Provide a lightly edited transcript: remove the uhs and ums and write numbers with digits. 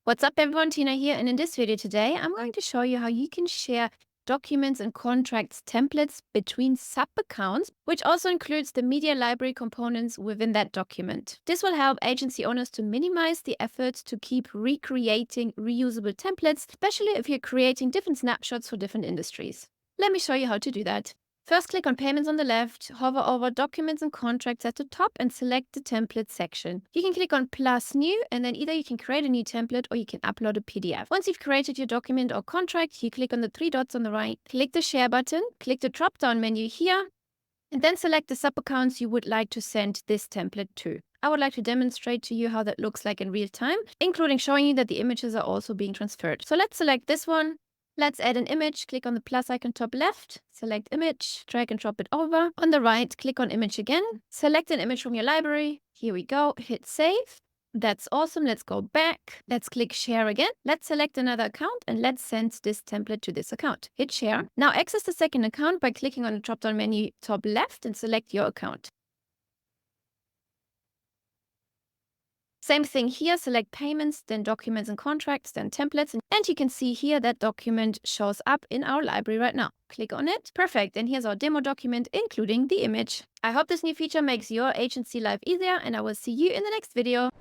What's up everyone, Tina here, and in this video today I'm going to show you how you can share documents and contracts templates between sub-accounts, which also includes the media library components within that document. This will help agency owners to minimize the efforts to keep recreating reusable templates, especially if you're creating different snapshots for different industries. Let me show you how to do that. First, click on Payments on the left, hover over Documents and Contracts at the top, and select the Template section. You can click on Plus New, and then either you can create a new template or you can upload a PDF. Once you've created your document or contract, you click on the three dots on the right, click the Share button, click the drop-down menu here, and then select the sub-accounts you would like to send this template to. I would like to demonstrate to you how that looks like in real time, including showing you that the images are also being transferred. So let's select this one. Let's add an image. Click on the plus icon top left, select image, drag and drop it over. On the right, click on image again, select an image from your library. Here we go, hit save. That's awesome. Let's go back. Let's click share again. Let's select another account and let's send this template to this account. Hit share. Now access the second account by clicking on the drop-down menu top left and select your account. Same thing here, select payments, then documents and contracts, then templates, and you can see here that document shows up in our library right now. Click on it. Perfect. And here's our demo document, including the image. I hope this new feature makes your agency life easier, and I will see you in the next video.